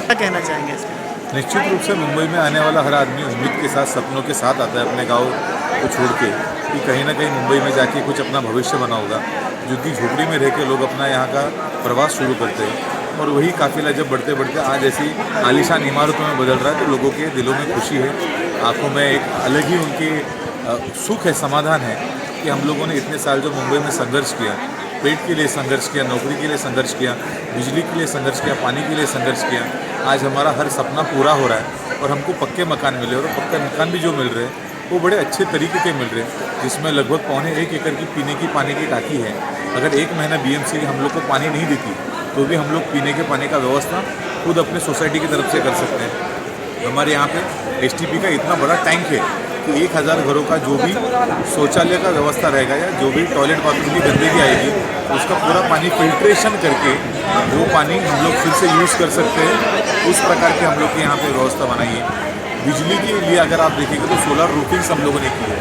क्या कहना चाहेंगे इसमें? निश्चित रूप से मुंबई में आने वाला हर आदमी उम्मीद के साथ, सपनों के साथ आता है अपने गांव को छोड़ के, कि कहीं ना कहीं मुंबई में जाके कुछ अपना भविष्य बना होगा। झुग्गी झोपड़ी में रह के लोग अपना यहाँ का प्रवास शुरू करते हैं, और वही काफिला जब बढ़ते बढ़ते आज ऐसी आलीशान इमारतों में बदल रहा है, तो लोगों के दिलों में खुशी है, आंखों में एक अलग ही उनके सुख है, समाधान है कि हम लोगों ने इतने साल जो मुंबई में संघर्ष किया, पेट के लिए संघर्ष किया, नौकरी के लिए संघर्ष किया, बिजली के लिए संघर्ष किया, पानी के लिए संघर्ष किया, आज हमारा हर सपना पूरा हो रहा है और हमको पक्के मकान मिले, और पक्के मकान भी जो मिल रहे हैं वो बड़े अच्छे तरीके के मिल रहे हैं, जिसमें लगभग 1.25 एकड़ की पीने की पानी की टाँकी है। अगर एक महीना BMC हम लोग को पानी नहीं देती तो भी हम लोग पीने के पानी का व्यवस्था खुद अपने सोसाइटी की तरफ से कर सकते हैं। हमारे यहाँ पे STP का इतना बड़ा टैंक है कि 1000 घरों का जो भी शौचालय का व्यवस्था रहेगा या जो भी टॉयलेट बाथरूम की गंदगी आएगी, उसका पूरा पानी फिल्ट्रेशन करके वो पानी हम लोग फिर से यूज़ कर सकते हैं। उस प्रकार के हम लोग की यहाँ पे व्यवस्था बनाई है। बिजली के लिए अगर आप देखेंगे तो सोलर रूफिंग्स हम लोगों ने की है।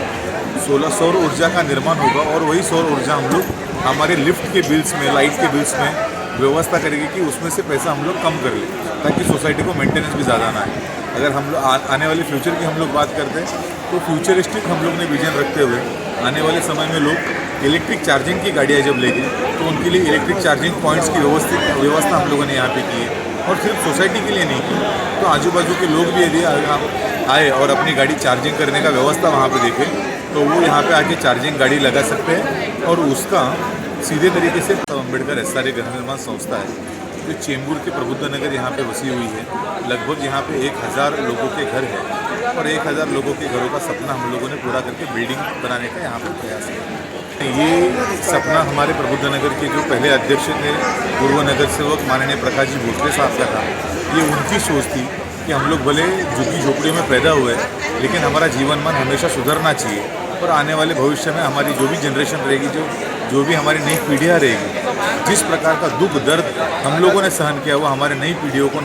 सौर ऊर्जा का निर्माण होगा, और वही सौर ऊर्जा हम लोग हमारे लिफ्ट के बिल्स में, लाइट के बिल्स में व्यवस्था करेंगे कि उसमें से पैसा हम लोग कम कर लें, ताकि सोसाइटी को मेंटेनेंस भी ज़्यादा ना आए। अगर हम लोग आने वाले फ्यूचर की हम लोग बात करते हैं तो फ्यूचरिस्टिक हम लोग ने विजन रखते हुए आने वाले समय में लोग इलेक्ट्रिक चार्जिंग की गाड़ियाँ जब लेंगे तो उनके लिए इलेक्ट्रिक चार्जिंग पॉइंट्स की व्यवस्था हम लोगों ने यहाँ पे की है। और सिर्फ सोसाइटी के लिए नहीं की, तो आजू बाजू के लोग भी यदि आए और अपनी गाड़ी चार्जिंग करने का व्यवस्था वहाँ पे देखें तो वो यहाँ पे आके चार्जिंग गाड़ी लगा सकते हैं। और उसका सीधे तरीके से अम्बेडकर SRA गृह निर्माण संस्था है जो चेंबूर के प्रबुद्ध नगर यहाँ पे बसी हुई है। लगभग यहाँ पे 1000 लोगों के घर है, और 1000 लोगों के घरों का सपना हम लोगों ने पूरा करके बिल्डिंग बनाने का यहाँ पे प्रयास किया। ये सपना हमारे प्रबुद्ध नगर के जो पहले अध्यक्ष थे, पूर्व नगर सेवक माननीय प्रकाश जी भोसले साहब का था। ये उनकी सोच थी कि हम लोग भले झुग्गी झोपड़ी में पैदा हुए, लेकिन हमारा जीवन मान हमेशा सुधरना चाहिए, और आने वाले भविष्य में हमारी जो भी जनरेशन रहेगी, जो भी हमारी नई पीढ़ियाँ रहेगी, जिस प्रकार का दुख दर्द हम लोगों ने सहन किया वो हमारे नई पीढ़ियों को,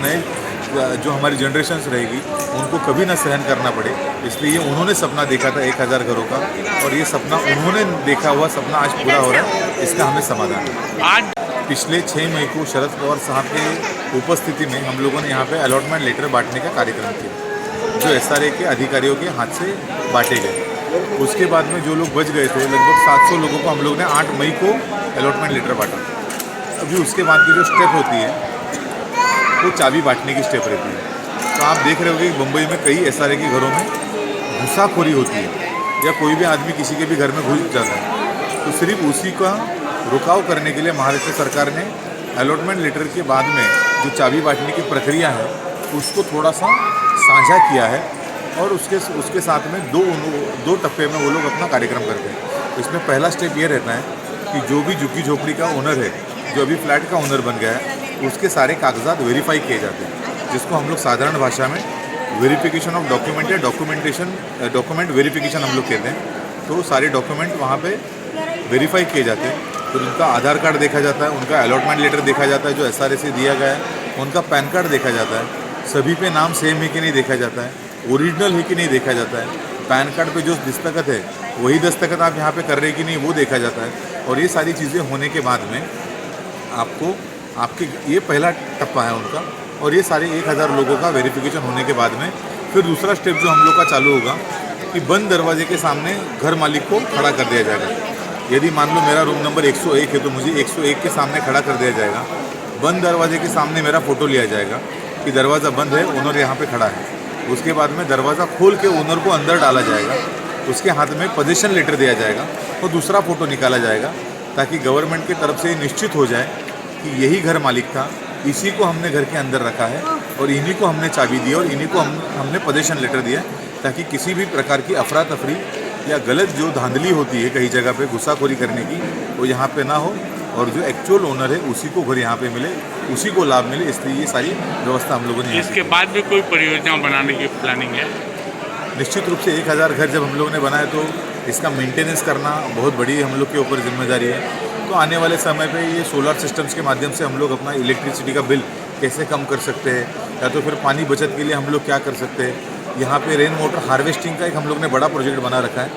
जो हमारी जनरेशन्स रहेगी उनको कभी ना सहन करना पड़े। इसलिए उन्होंने सपना देखा था 1000 घरों का, और ये सपना उन्होंने देखा हुआ सपना आज पूरा हो रहा है। इसका हमें समाधान है। आज पिछले 6 मई को शरद पवार साहब के उपस्थिति में हम लोगों ने यहाँ पे अलॉटमेंट लेटर बांटने का कार्यक्रम किया, जो SRA के अधिकारियों के हाथ से बांटे गए। उसके बाद में जो लोग बच गए थे, लगभग 700 लोगों को हम लोग ने 8 मई को अलॉटमेंट लेटर बांटा। अभी उसके बाद की जो स्टेप होती है वो चाबी बांटने की स्टेप रहती है। तो आप देख रहे होंगे कि मुंबई में कई SRA के घरों में घुसाखोरी होती है, या कोई भी आदमी किसी के भी घर में घुस जाता है, तो सिर्फ उसी का रुकाव करने के लिए महाराष्ट्र सरकार ने अलॉटमेंट लेटर के बाद में जो चाबी बांटने की प्रक्रिया है उसको थोड़ा सा साझा किया है, और उसके साथ में दो टप्पे में वो लोग अपना कार्यक्रम करते हैं। इसमें पहला स्टेप ये रहता है कि जो भी झुग्गी झोपड़ी का ओनर है, जो अभी फ्लैट का ओनर बन गया है, उसके सारे कागजात वेरीफाई किए जाते हैं, जिसको हम लोग साधारण भाषा में वेरिफिकेशन ऑफ डॉक्यूमेंट या डॉक्यूमेंट वेरिफिकेशन हम लोग कहते हैं। तो सारे डॉक्यूमेंट वहाँ पे वेरीफाई किए जाते हैं। तो उनका आधार कार्ड देखा जाता है, उनका अलॉटमेंट लेटर देखा जाता है जो SRA से दिया गया है, उनका पैन कार्ड देखा जाता है, सभी पे नाम सेम है कि नहीं देखा जाता है, ओरिजिनल है कि नहीं देखा जाता है, पैन कार्ड पे जो दस्तखत है वही दस्तखत आप यहाँ पे कर रहे हैं कि नहीं वो देखा जाता है। और ये सारी चीज़ें होने के बाद में आपके ये पहला टप्पा है उनका, और ये सारे 1000 लोगों का वेरिफिकेशन होने के बाद में फिर दूसरा स्टेप जो हम लोग का चालू होगा कि बंद दरवाजे के सामने घर मालिक को खड़ा कर दिया जाएगा। यदि मान लो मेरा रूम नंबर 101 है तो मुझे 101 के सामने खड़ा कर दिया जाएगा। बंद दरवाजे के सामने मेरा फ़ोटो लिया जाएगा कि दरवाज़ा बंद है, ओनर यहाँ पे खड़ा है। उसके बाद में दरवाज़ा खोल के ओनर को अंदर डाला जाएगा, उसके हाथ में पोजीशन लेटर दिया जाएगा और दूसरा फ़ोटो निकाला जाएगा, ताकि गवर्नमेंट की तरफ से निश्चित हो जाए कि यही घर मालिक था, इसी को हमने घर के अंदर रखा है और इन्हीं को हमने चाबी दी और इन्हीं को हमने पोजीशन लेटर दिया, ताकि किसी भी प्रकार की अफरा तफरी या गलत जो धांधली होती है कई जगह पे घुसाखोरी करने की, वो यहाँ पे ना हो और जो एक्चुअल ओनर है उसी को घर यहाँ पे मिले, उसी को लाभ मिले। इसलिए ये सारी व्यवस्था हम लोगों ने इसके बाद भी कोई परियोजना बनाने की प्लानिंग है? निश्चित रूप से 1000 घर जब हम लोगों ने बनाए तो इसका मेंटेनेंस करना बहुत बड़ी हम लोग के ऊपर जिम्मेदारी है। तो आने वाले समय पे ये सोलर सिस्टम्स के माध्यम से हम लोग अपना इलेक्ट्रिसिटी का बिल कैसे कम कर सकते हैं, या तो फिर पानी बचत के लिए हम लोग क्या कर सकते हैं। यहाँ पे रेन वाटर हार्वेस्टिंग का एक हम लोग ने बड़ा प्रोजेक्ट बना रखा है,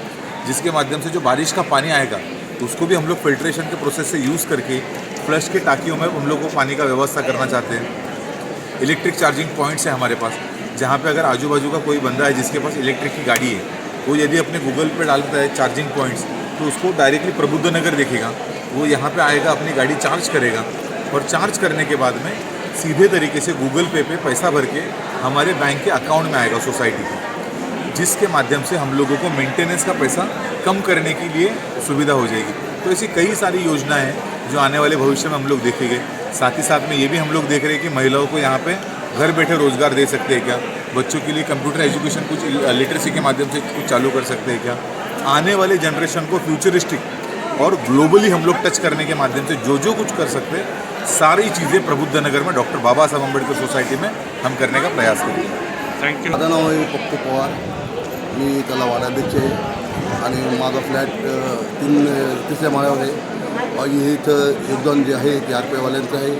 जिसके माध्यम से जो बारिश का पानी आएगा उसको भी हम लोग फिल्ट्रेशन के प्रोसेस से यूज़ करके फ्लश के टाँकियों में हम लोग को पानी का व्यवस्था करना चाहते हैं। इलेक्ट्रिक चार्जिंग पॉइंट्स है हमारे पास, जहाँ पे अगर आजू बाजू का कोई बंदा है जिसके पास इलेक्ट्रिक की गाड़ी है, वो यदि अपने गूगल पे डालता है चार्जिंग पॉइंट्स, तो उसको डायरेक्टली प्रबुद्ध नगर देखेगा, वो यहाँ पे आएगा, अपनी गाड़ी चार्ज करेगा और चार्ज करने के बाद में सीधे तरीके से गूगल पे पैसा भर के हमारे बैंक के अकाउंट में आएगा सोसाइटी के, जिसके माध्यम से हम लोगों को मेंटेनेंस का पैसा कम करने के लिए सुविधा हो जाएगी। तो ऐसी कई सारी योजनाएं हैं जो आने वाले भविष्य में हम लोग देखेंगे। साथ ही साथ में ये भी हम लोग देख रहे हैं कि महिलाओं को यहाँ पे घर बैठे रोज़गार दे सकते हैं क्या, बच्चों के लिए कंप्यूटर एजुकेशन कुछ लिटरेसी के माध्यम से कुछ चालू कर सकते हैं क्या। आने वाले जनरेशन को फ्यूचरिस्टिक और ग्लोबली हम लोग टच करने के माध्यम से जो जो कुछ कर सकते हैं, सारी चीज़ें प्रबुद्ध नगर में डॉक्टर बाबासाहेब आंबेडकर सोसायटी में हम करने का प्रयास करेंगे। थँक्यू. माझं नाव आहे पप्पू पवार, मी त्याला वार्डाध्यक्ष आहे आणि माझा फ्लॅट तिसऱ्या माळ्यावर आहे. आणि इथं योगदान जे आहे ते आरपीवाल्यांचं आहे,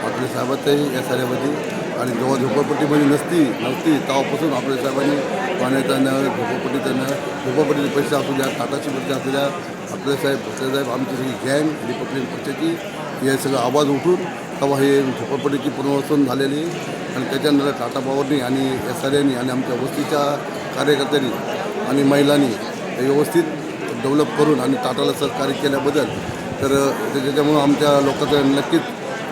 आपल्या साहेबाचं आहे या साऱ्यामध्ये. आणि जेव्हा झोपडपट्टीमध्ये नसती तेव्हापासून आपल्या साहेबांनी पाण्याचं नळ, झोपडपट्टीचं नळ, झोपडपट्टीचे पैसे असू द्या, टाटाचे पैसे असू द्या, आपले साहेब आमची सगळी गँग रिपब्लिकन पक्षाची हे सगळं आवाज उठून तेव्हा हे झोपडपट्टीची पुनर्वसन झालेली. आणि त्याच्यानंतर टाटा पॉवरनी आणि एस आर एनी आणि आमच्या वस्तीच्या कार्यकर्त्यांनी आणि महिलांनी व्यवस्थित डेव्हलप करून आणि टाटाला सहकार्य केल्याबद्दल तर त्याच्यामुळं आमच्या लोकांचं नक्कीच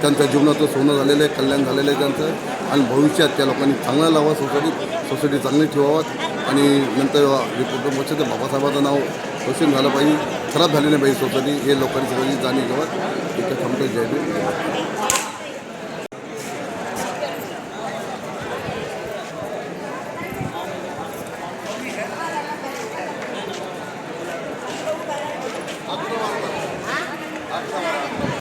त्यांच्या जीवनाचं सोनं झालेलं आहे, कल्याण झालेलं आहे त्यांचं. आणि भविष्यात त्या लोकांनी चांगला लावा, सोसायटी चांगली ठेवावं. आणि नंतर रिपब्लिकन पक्षाचं बाबासाहेबांचं नाव रोशन झालं पाहिजे, खराब झाली नाही पाहिजे सोसायटी, हे लोकांनी सगळी जाणीव घ्यावं. इथं थांबतो. जय भीम.